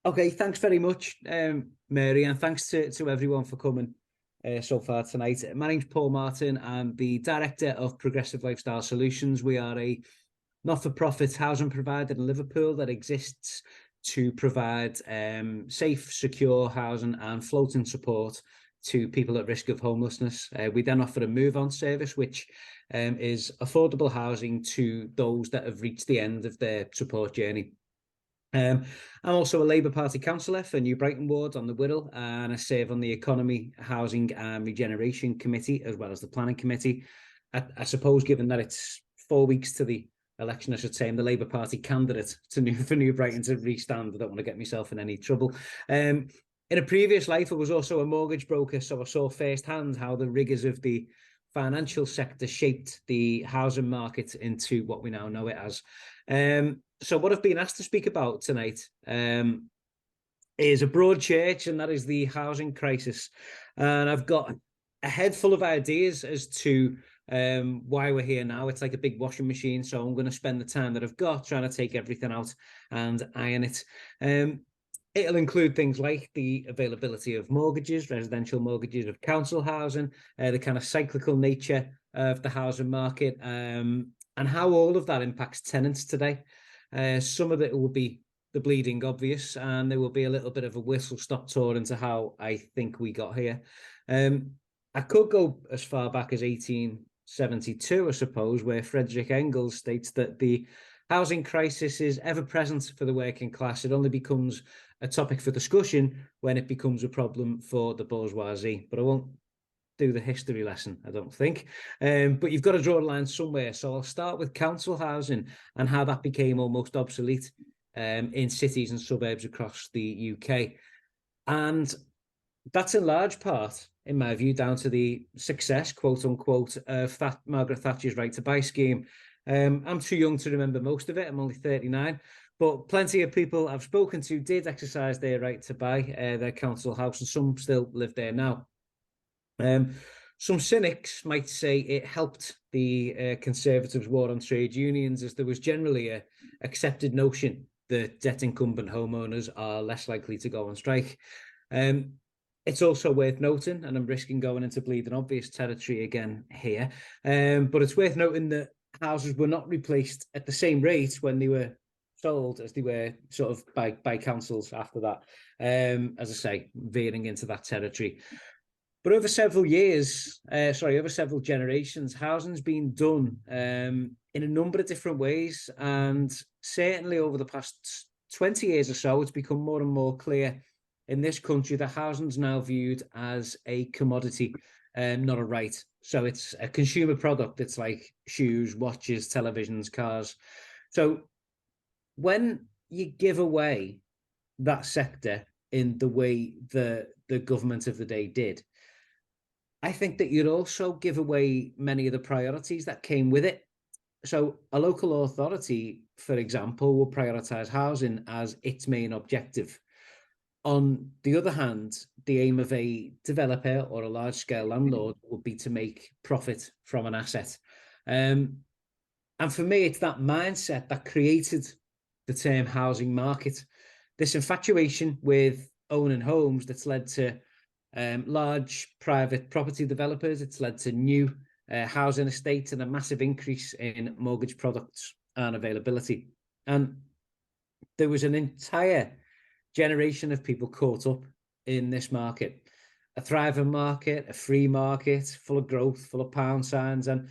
Okay, thanks very much, Mary, and thanks to everyone for coming so far tonight. My name's Paul Martin. I'm the Director of Progressive Lifestyle Solutions. We are a not-for-profit housing provider in Liverpool that exists to provide safe, secure housing and floating support to people at risk of homelessness. We then offer a move-on service, which is affordable housing to those that have reached the end of their support journey. I'm also a Labour Party councillor for New Brighton ward on the Wirral, and I serve on the Economy, Housing and Regeneration Committee, as well as the Planning Committee. I suppose, given that it's 4 weeks to the election, I should say, I'm the Labour Party candidate for New Brighton to restand. I don't want to get myself in any trouble. In a previous life, I was also a mortgage broker, so I saw firsthand how the rigours of the financial sector shaped the housing market into what we now know it as. So what I've been asked to speak about tonight is a broad church, and that is the housing crisis. And I've got a head full of ideas as to why we're here now. It's like a big washing machine, so I'm going to spend the time that I've got trying to take everything out and iron it. It'll include things like the availability of mortgages, residential mortgages, of council housing, the kind of cyclical nature of the housing market, and how all of that impacts tenants today. Some of it will be the bleeding obvious, and there will be a little bit of a whistle-stop tour into how I think we got here. I could go as far back as 1872, I suppose, where Friedrich Engels states that the housing crisis is ever present for the working class. It only becomes a topic for discussion when it becomes a problem for the bourgeoisie. But I won't do the history lesson, I don't think. But you've got to draw a line somewhere. So I'll start with council housing and how that became almost obsolete in cities and suburbs across the UK. And that's in large part, in my view, down to the success, quote unquote, of Margaret Thatcher's Right to Buy scheme. I'm too young to remember most of it. I'm only 39. But plenty of people I've spoken to did exercise their right to buy their council house, and some still live there now. Some cynics might say it helped the Conservatives' war on trade unions, as there was generally a accepted notion that debt-incumbent homeowners are less likely to go on strike. It's also worth noting, and I'm risking going into bleeding obvious territory again here, but it's worth noting that houses were not replaced at the same rate when they were sold as they were sort of by councils after that. As I say, veering into that territory. But over several years, over several generations, housing's been done in a number of different ways. And certainly over the past 20 years or so, it's become more and more clear in this country that housing's now viewed as a commodity, not a right. So it's a consumer product. It's like shoes, watches, televisions, cars. So when you give away that sector in the way the government of the day did, I think that you'd also give away many of the priorities that came with it. So a local authority, for example, will prioritise housing as its main objective. On the other hand, the aim of a developer or a large-scale landlord would be to make profit from an asset. And for me, it's that mindset that created the term housing market. This infatuation with owning homes that's led to large private property developers. It's led to new housing estates and a massive increase in mortgage products and availability. And there was an entire generation of people caught up in this market, a thriving market, a free market, full of growth, full of pound signs. And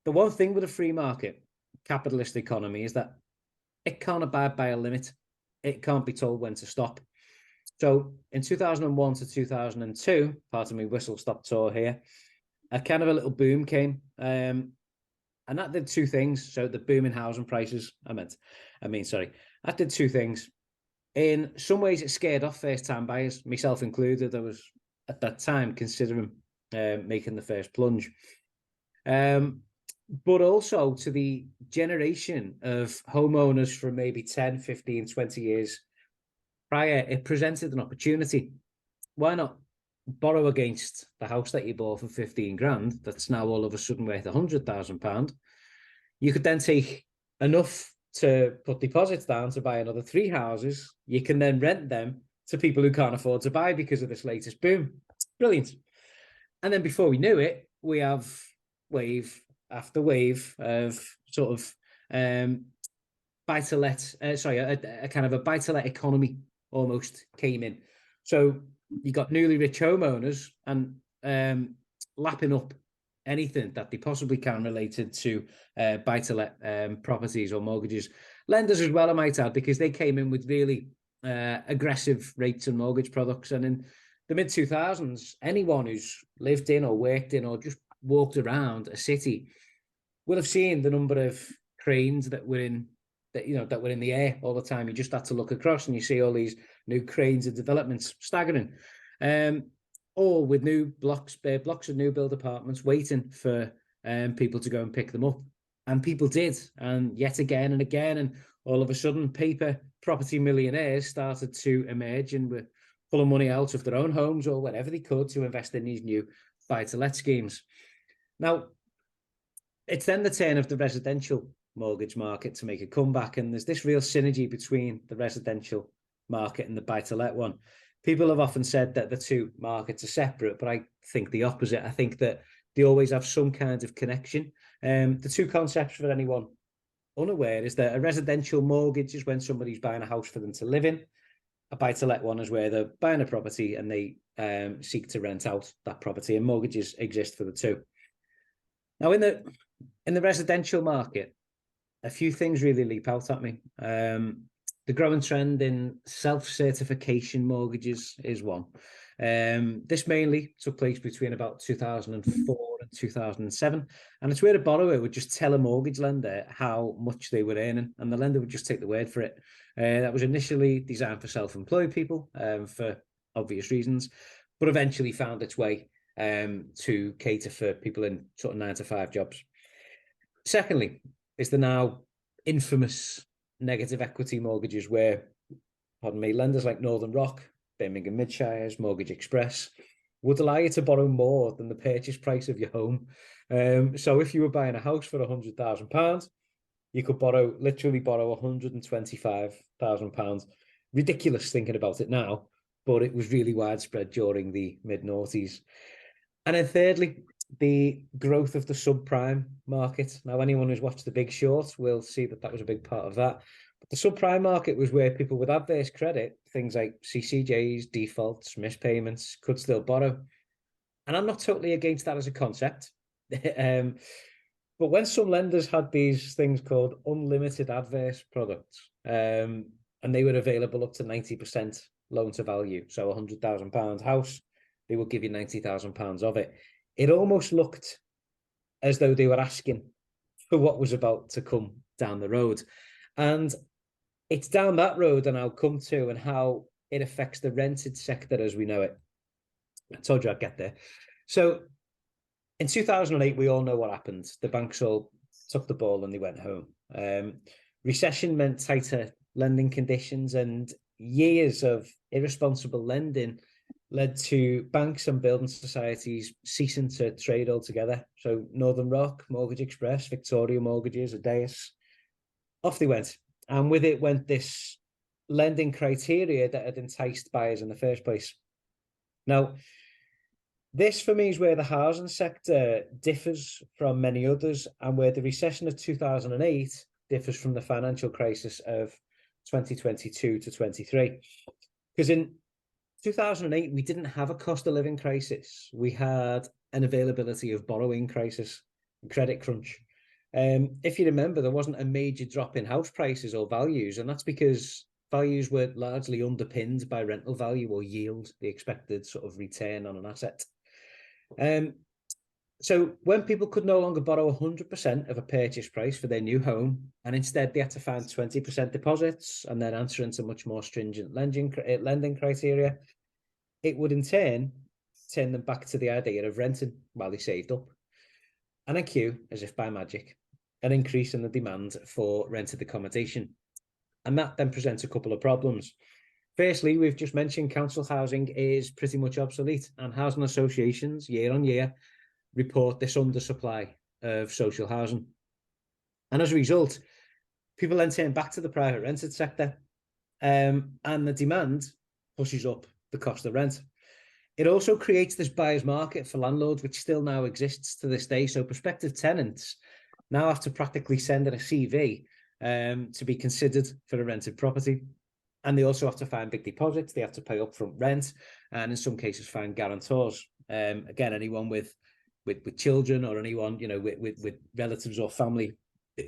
the one thing with a free market, capitalist economy, is that it can't abide by a limit. It can't be told when to stop. So in 2001 to 2002, pardon me, whistle-stop tour here, a kind of a little boom came. And that did two things. So the boom in housing prices, that did two things. In some ways, it scared off first-time buyers, myself included. I was, at that time, considering making the first plunge. But also to the generation of homeowners from maybe 10, 15, 20 years prior, it presented an opportunity. Why not borrow against the house that you bought for 15 grand that's now all of a sudden worth £100,000? You could then take enough to put deposits down to buy another 3 houses. You can then rent them to people who can't afford to buy because of this latest boom. Brilliant. And then before we knew it, we have wave after wave of sort of buy-to-let, a kind of a buy-to-let economy almost came in. So you got newly rich homeowners and lapping up anything that they possibly can related to buy-to-let properties or mortgages. Lenders as well, I might add, because they came in with really aggressive rates and mortgage products. And in the mid-2000s, anyone who's lived in or worked in or just walked around a city will have seen the number of cranes that were in the air all the time. You just had to look across and you see all these new cranes and developments, staggering. Or with new blocks of new build apartments waiting for people to go and pick them up. And people did, and yet again and again, and all of a sudden paper property millionaires started to emerge and were pulling money out of their own homes or whatever they could to invest in these new buy-to-let schemes. Now, it's then the turn of the residential mortgage market to make a comeback, and there's this real synergy between the residential market and the buy-to-let one. People have often said that the two markets are separate, but I think the opposite. I think that they always have some kind of connection. The two concepts, for anyone unaware, is that a residential mortgage is when somebody's buying a house for them to live in. A buy-to-let one is where they're buying a property and they seek to rent out that property, and mortgages exist for the two. Now, in the residential market, a few things really leap out at me. The growing trend in self-certification mortgages is one. This mainly took place between about 2004 and 2007. And it's where a borrower would just tell a mortgage lender how much they were earning, and the lender would just take the word for it. That was initially designed for self-employed people for obvious reasons, but eventually found its way to cater for people in sort of 9-to-5 jobs. Secondly, is the now infamous negative equity mortgages where, lenders like Northern Rock, Birmingham Midshires, Mortgage Express would allow you to borrow more than the purchase price of your home. So if you were buying a house for £100,000, you could literally borrow £125,000. Ridiculous thinking about it now, but it was really widespread during the mid-noughties. And then thirdly, the growth of the subprime market. Now, anyone who's watched The Big Short will see that that was a big part of that. But the subprime market was where people with adverse credit, things like CCJs, defaults, mispayments, could still borrow. And I'm not totally against that as a concept. But when some lenders had these things called unlimited adverse products, and they were available up to 90% loan to value, so £100,000 house, they would give you £90,000 of it. It almost looked as though they were asking for what was about to come down the road. And it's down that road, and I'll come to, and how it affects the rented sector as we know it. I told you I'd get there. So in 2008, we all know what happened. The banks all took the ball and they went home. Recession meant tighter lending conditions, and years of irresponsible lending led to banks and building societies ceasing to trade altogether. So Northern Rock, Mortgage Express, Victoria Mortgages, Adeus, off they went. And with it went this lending criteria that had enticed buyers in the first place. Now, this for me is where the housing sector differs from many others, and where the recession of 2008 differs from the financial crisis of 2022 to 23. Because in 2008, we didn't have a cost of living crisis. We had an availability of borrowing crisis, credit crunch. If you remember, there wasn't a major drop in house prices or values, and that's because values were largely underpinned by rental value or yield, the expected sort of return on an asset. So when people could no longer borrow 100% of a purchase price for their new home, and instead they had to find 20% deposits and then answering to much more stringent lending criteria, it would in turn turn them back to the idea of renting while they saved up. And then cue, as if by magic, an increase in the demand for rented accommodation. And that then presents a couple of problems. Firstly, we've just mentioned council housing is pretty much obsolete, and housing associations year on year report this undersupply of social housing. And as a result, People then turn back to the private rented sector, and the demand pushes up the cost of rent. It also creates this buyer's market for landlords, which still now exists to this day. So prospective tenants now have to practically send in a CV to be considered for a rented property. And they also have to find big deposits. They have to pay upfront rent, and in some cases find guarantors. Again, anyone with children, or anyone, you know, with relatives or family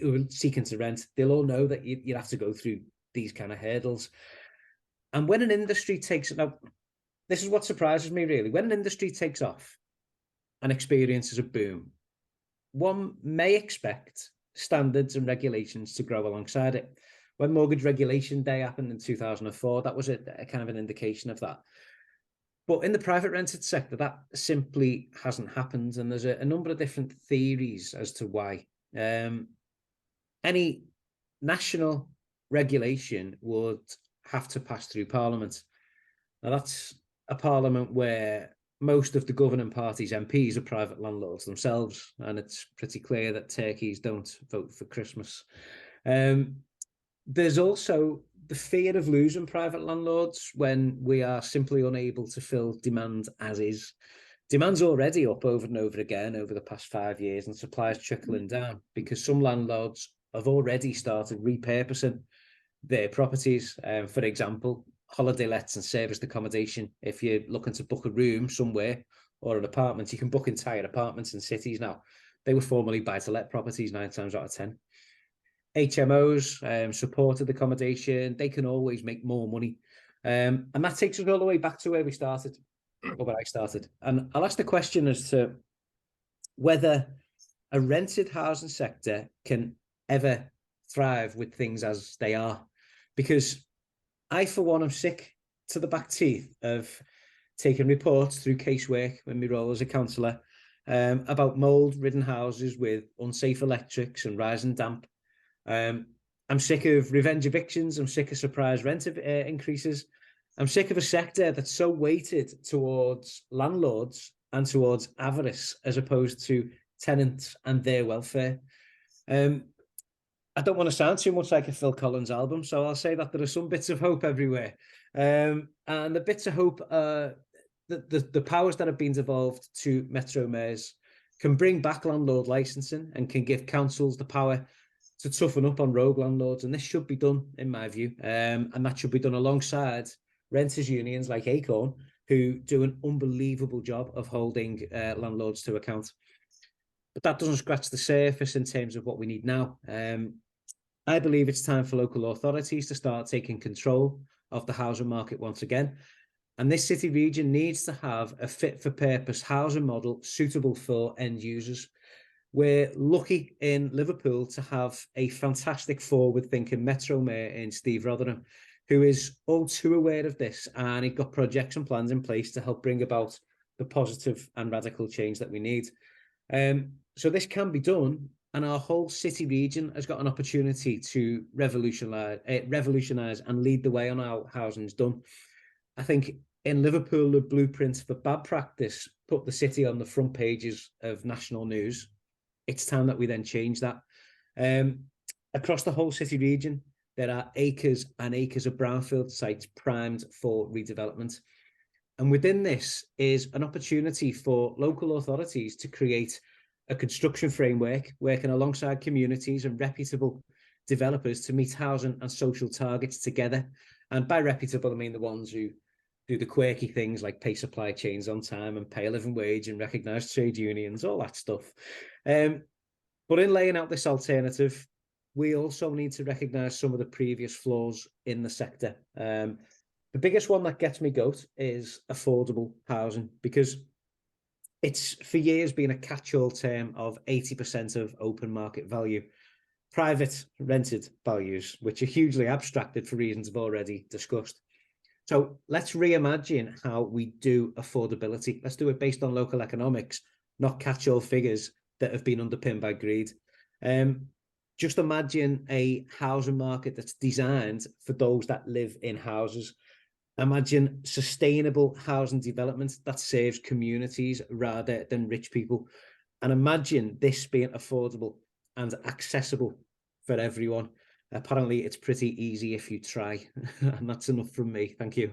who are seeking to rent, they'll all know that you have to go through these kind of hurdles. And when an industry takes, now, this is what surprises me really, when an industry takes off and experiences a boom, one may expect standards and regulations to grow alongside it. When Mortgage Regulation Day happened in 2004, that was a kind of an indication of that. But in the private rented sector, that simply hasn't happened. And there's a number of different theories as to why. Any national regulation would have to pass through Parliament. Now, that's a Parliament where most of the governing party's MPs are private landlords themselves, and it's pretty clear that turkeys don't vote for Christmas. There's also the fear of losing private landlords when we are simply unable to fill demand as is. Demand's already up over and over again over the past 5 years, and supply's trickling down because some landlords have already started repurposing their properties. For example, holiday lets and serviced accommodation. If you're looking to book a room somewhere or an apartment, you can book entire apartments in cities now. They were formerly buy-to-let properties 9 times out of 10. HMOs, supported accommodation, they can always make more money. And that takes us all the way back to where we started, or where I started. And I'll ask the question as to whether a rented housing sector can ever thrive with things as they are. Because I, for one, am sick to the back teeth of taking reports through casework in my role as a councillor about mould-ridden houses with unsafe electrics and rising damp. I'm sick of revenge evictions. I'm sick of surprise rent increases. I'm sick of a sector that's so weighted towards landlords and towards avarice as opposed to tenants and their welfare. I don't want to sound too much like a Phil Collins album, so I'll say that there are some bits of hope everywhere. And the bits of hope are the powers that have been devolved to Metro mayors can bring back landlord licensing and can give councils the power to toughen up on rogue landlords. And this should be done, in my view, and that should be done alongside renters unions like Acorn, who do an unbelievable job of holding landlords to account. But that doesn't scratch the surface in terms of what we need now. I believe it's time for local authorities to start taking control of the housing market once again. And this city region needs to have a fit-for-purpose housing model suitable for end users. We're lucky in Liverpool to have a fantastic forward-thinking Metro Mayor in Steve Rotherham, who is all too aware of this, and he's got projects and plans in place to help bring about the positive and radical change that we need. So this can be done, and our whole city region has got an opportunity to revolutionise and lead the way on how housing's done. I think in Liverpool, the blueprint for bad practice put the city on the front pages of national news. It's time that we then change that. Across the whole city region, there are acres and acres of brownfield sites primed for redevelopment. And within this is an opportunity for local authorities to create a construction framework working alongside communities and reputable developers to meet housing and social targets together. And by reputable, I mean the ones who do the quirky things like pay supply chains on time and pay a living wage and recognise trade unions, all that stuff. But in laying out this alternative, we also need to recognise some of the previous flaws in the sector. The biggest one that gets me goat is affordable housing, because it's for years been a catch-all term of 80% of open market value, private rented values, which are hugely abstracted for reasons I've already discussed. So let's reimagine how we do affordability. Let's do it based on local economics, not catch-all figures that have been underpinned by greed. Just imagine a housing market that's designed for those that live in houses. Imagine sustainable housing development that serves communities rather than rich people. And imagine this being affordable and accessible for everyone. Apparently, it's pretty easy if you try. And that's enough from me. Thank you.